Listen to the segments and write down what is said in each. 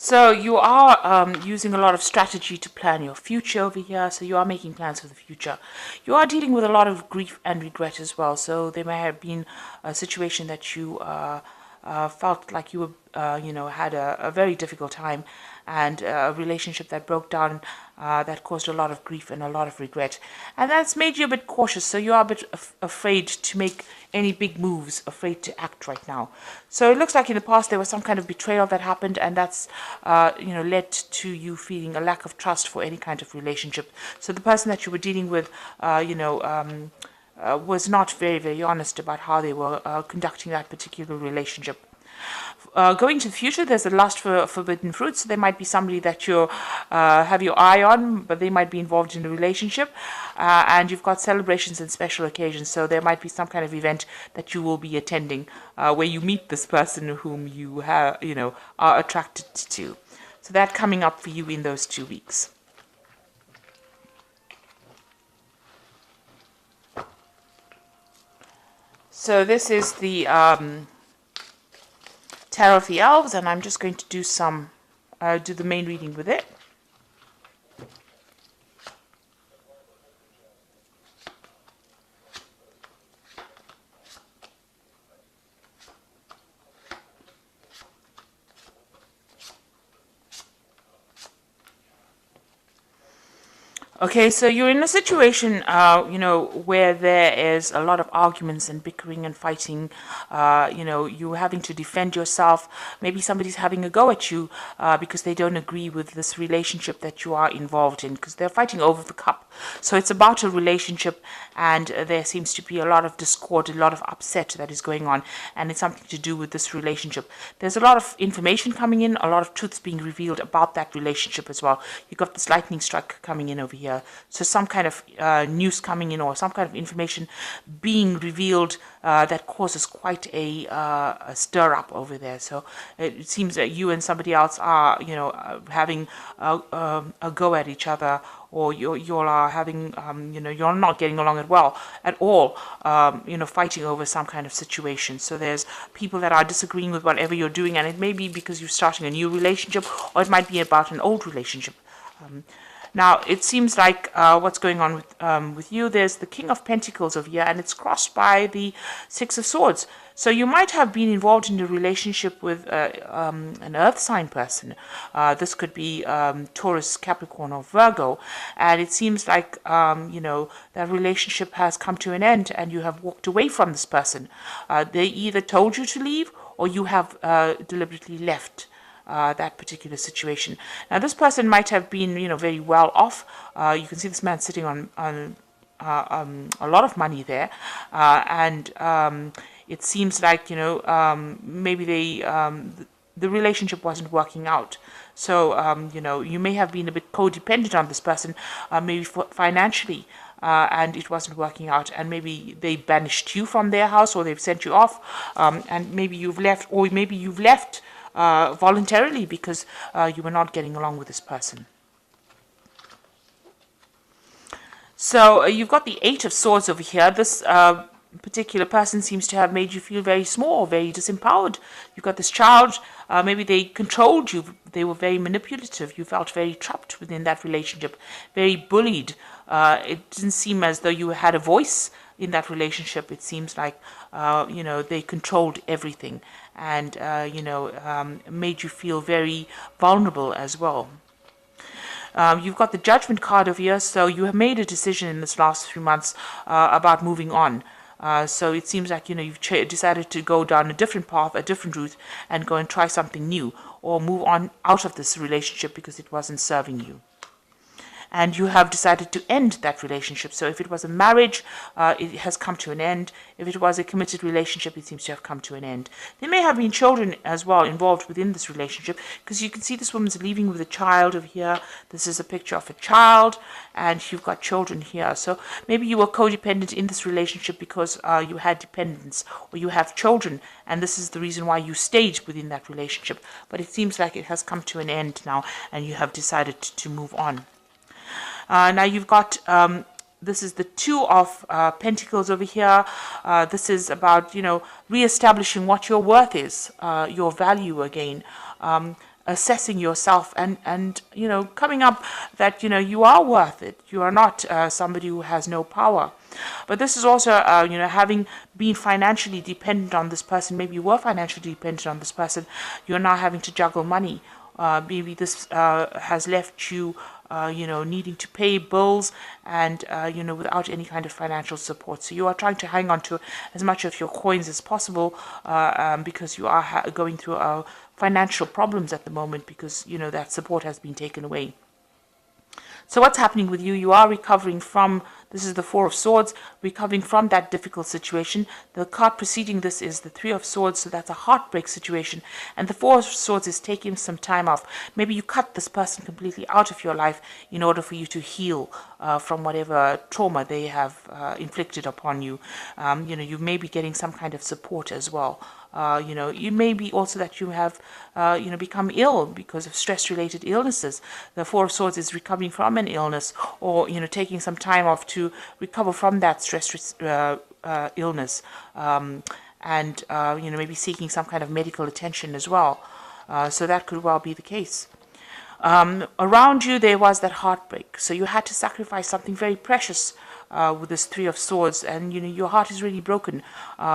So you are using a lot of strategy to plan your future over here. So you are making plans for the future. You are dealing with a lot of grief and regret as well. So there may have been a situation that you felt like you were, had a very difficult time, and a relationship that broke down, that caused a lot of grief and a lot of regret. And that's made you a bit cautious. So you are a bit afraid to make any big moves, afraid to act right now. So it looks like in the past there was some kind of betrayal that happened, and that's led to you feeling a lack of trust for any kind of relationship. So the person that you were dealing with, was not very, very honest about how they were conducting that particular relationship. Going to the future, there's a lust for forbidden fruit. So there might be somebody that you have your eye on, but they might be involved in a relationship. And you've got celebrations and special occasions. So there might be some kind of event that you will be attending where you meet this person whom you have, are attracted to. So that coming up for you in those 2 weeks. So this is the Tarot of the Elves, and I'm just going to do do the main reading with it. Okay, so you're in a situation, where there is a lot of arguments and bickering and fighting. You're having to defend yourself. Maybe somebody's having a go at you because they don't agree with this relationship that you are involved in, because they're fighting over the cup. So it's about a relationship, and there seems to be a lot of discord, a lot of upset that is going on, and it's something to do with this relationship. There's a lot of information coming in, a lot of truths being revealed about that relationship as well. You've got this lightning strike coming in over here. So some kind of news coming in, or some kind of information being revealed that causes quite a stir up over there. So it seems that you and somebody else are, having a go at each other, or you all are having, you're not getting along at all, fighting over some kind of situation. So there's people that are disagreeing with whatever you're doing, and it may be because you're starting a new relationship, or it might be about an old relationship. Now, it seems like what's going on with you, there's the King of Pentacles over here, and it's crossed by the Six of Swords. So you might have been involved in a relationship with an earth sign person. This could be Taurus, Capricorn, or Virgo. And it seems like, that relationship has come to an end, and you have walked away from this person. They either told you to leave, or you have deliberately left that particular situation. Now, this person might have been, very well off. You can see this man sitting on a lot of money there, and it seems like maybe the relationship wasn't working out. So you may have been a bit codependent on this person, maybe financially. And it wasn't working out, and maybe they banished you from their house, or they've sent you off, and maybe you've left, or maybe you've left voluntarily because you were not getting along with this person. So you've got the Eight of Swords over here. This particular person seems to have made you feel very small, very disempowered. You've got this child. Maybe they controlled you. They were very manipulative. You felt very trapped within that relationship, very bullied. It didn't seem as though you had a voice in that relationship. It seems like, they controlled everything, and, made you feel very vulnerable as well. You've got the Judgment card over here, so you have made a decision in this last 3 months about moving on. So it seems like, you've decided to go down a different path, a different route, and go and try something new, or move on out of this relationship because it wasn't serving you. And you have decided to end that relationship. So if it was a marriage, it has come to an end. If it was a committed relationship, it seems to have come to an end. There may have been children as well involved within this relationship, because you can see this woman's leaving with a child over here. This is a picture of a child, and you've got children here. So maybe you were codependent in this relationship because you had dependents, or you have children, and this is the reason why you stayed within that relationship. But it seems like it has come to an end now, and you have decided to move on. Now you've got, this is the Two of Pentacles over here. This is about, re-establishing what your worth is, your value again. assessing yourself and coming up that you are worth it. You are not somebody who has no power. But this is also having been financially dependent on this person. Maybe you were financially dependent on this person. You're now having to juggle money. Maybe this has left you needing to pay bills and without any kind of financial support. So you are trying to hang on to as much of your coins as possible because you are going through financial problems at the moment because that support has been taken away. So what's happening with you? You are recovering from, this is the Four of Swords, recovering from that difficult situation. The card preceding this is the Three of Swords, so that's a heartbreak situation. And the Four of Swords is taking some time off. Maybe you cut this person completely out of your life in order for you to heal from whatever trauma they have inflicted upon you. You may be getting some kind of support as well. You may be also that you have, become ill because of stress-related illnesses. The Four of Swords is recovering from an illness or, taking some time off to recover from that stress illness and, maybe seeking some kind of medical attention as well. So that could well be the case. Around you, there was that heartbreak. So you had to sacrifice something very precious with this Three of Swords, and your heart is really broken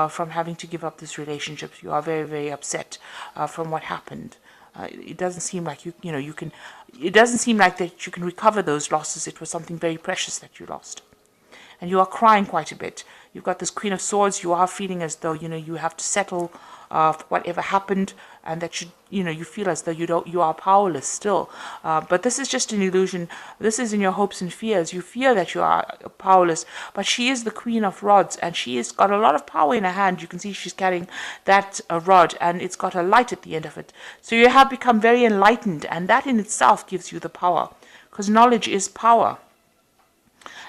from having to give up this relationship. You are very, very upset from what happened. It doesn't seem like you can. It doesn't seem like that you can recover those losses. It was something very precious that you lost, and you are crying quite a bit. You've got this Queen of Swords. You are feeling as though you have to settle for whatever happened, and that you feel as though you are powerless still. But this is just an illusion. This is in your hopes and fears. You fear that you are powerless, but she is the Queen of Rods, and she has got a lot of power in her hand. You can see she's carrying that rod, and it's got a light at the end of it. So you have become very enlightened, and that in itself gives you the power, because knowledge is power.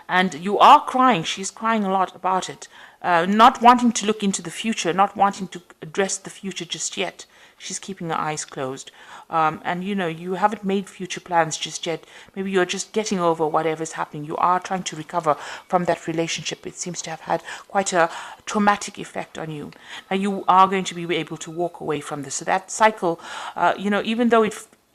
And you are crying. She's crying a lot about it. Not wanting to look into the future, not wanting to address the future just yet. She's keeping her eyes closed. And you haven't made future plans just yet. Maybe you're just getting over whatever's happening. You are trying to recover from that relationship. It seems to have had quite a traumatic effect on you. Now you are going to be able to walk away from this. So that cycle, even though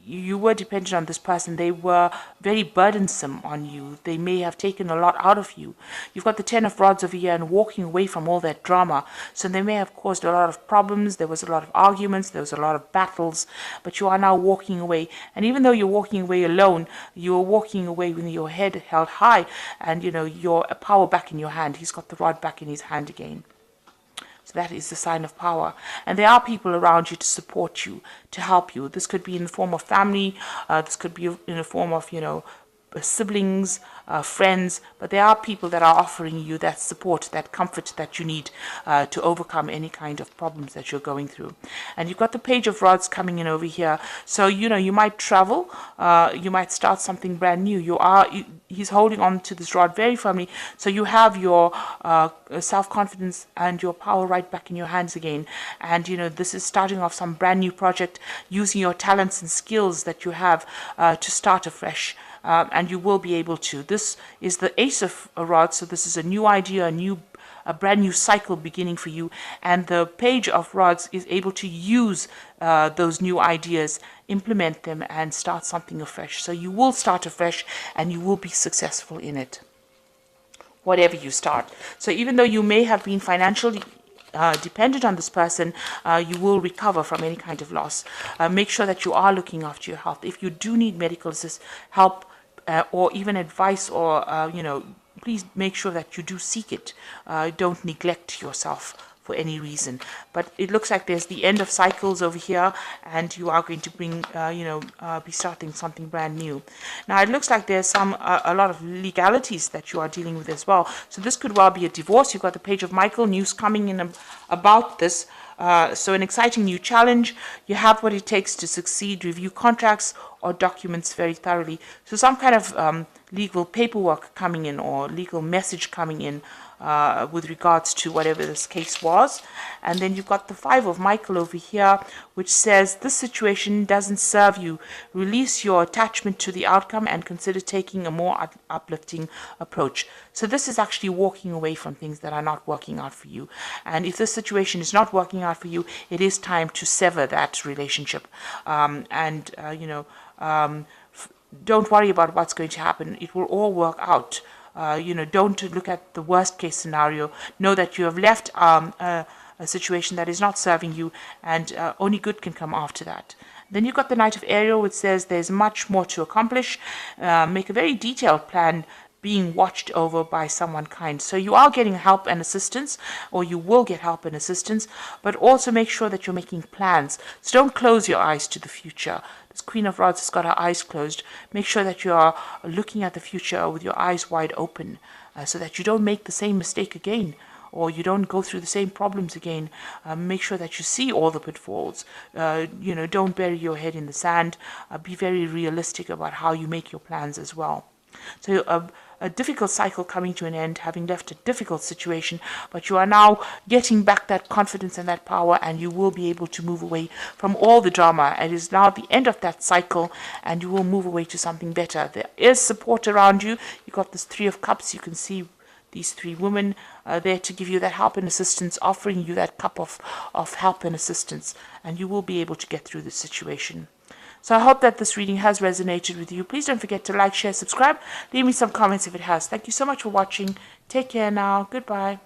you were dependent on this person, they were very burdensome on you. They may have taken a lot out of you. You've got the Ten of Rods over here and walking away from all that drama. So they may have caused a lot of problems. There was a lot of arguments. There was a lot of battles. But you are now walking away. And even though you're walking away alone, you're walking away with your head held high and, your power back in your hand. He's got the rod back in his hand again. So that is the sign of power. And there are people around you to support you, to help you. This could be in the form of family. This could be in the form of, siblings, friends, but there are people that are offering you that support, that comfort that you need to overcome any kind of problems that you're going through. And you've got the Page of Rods coming in over here. So, you might travel, you might start something brand new. He's holding on to this rod very firmly. So you have your self-confidence and your power right back in your hands again. And, this is starting off some brand new project, using your talents and skills that you have to start afresh. And you will be able to. This is the Ace of Rods, so this is a new idea, a brand new cycle beginning for you. And the Page of Rods is able to use those new ideas, implement them, and start something afresh. So you will start afresh, and you will be successful in it, whatever you start. So even though you may have been financially dependent on this person, you will recover from any kind of loss. Make sure that you are looking after your health. If you do need medical help or even advice, or please make sure that you do seek it. Don't neglect yourself for any reason. But it looks like there's the end of cycles over here, and you are going to be starting something brand new. Now it looks like there's a lot of legalities that you are dealing with as well. So this could well be a divorce. You've got the Page of Michael, news coming in about this. So an exciting new challenge. You have what it takes to succeed. Review contracts or documents very thoroughly. So some kind of legal paperwork coming in, or legal message coming in. with regards to whatever this case was. And then you've got the 5 of Michael over here, which says this situation doesn't serve you. Release your attachment to the outcome and consider taking a more uplifting approach. So this is actually walking away from things that are not working out for you. And if this situation is not working out for you, it is time to sever that relationship. Don't worry about what's going to happen. It will all work out. Don't look at the worst case scenario. Know that you have left a situation that is not serving you, and only good can come after that. Then you've got the Knight of Ariel, which says there's much more to accomplish. Make a very detailed plan, being watched over by someone kind. So you are getting help and assistance, or you will get help and assistance, but also make sure that you're making plans. So don't close your eyes to the future. This Queen of Rods has got her eyes closed. Make sure that you are looking at the future with your eyes wide open, so that you don't make the same mistake again, or you don't go through the same problems again. Make sure that you see all the pitfalls. Don't bury your head in the sand. Be very realistic about how you make your plans as well. So a difficult cycle coming to an end, having left a difficult situation, but you are now getting back that confidence and that power, and you will be able to move away from all the drama. It is now the end of that cycle, and you will move away to something better. There is support around you. You got this 3 of Cups. You can see these 3 women there to give you that help and assistance, offering you that cup of help and assistance, and you will be able to get through this situation. So I hope that this reading has resonated with you. Please don't forget to like, share, subscribe. Leave me some comments if it has. Thank you so much for watching. Take care now. Goodbye.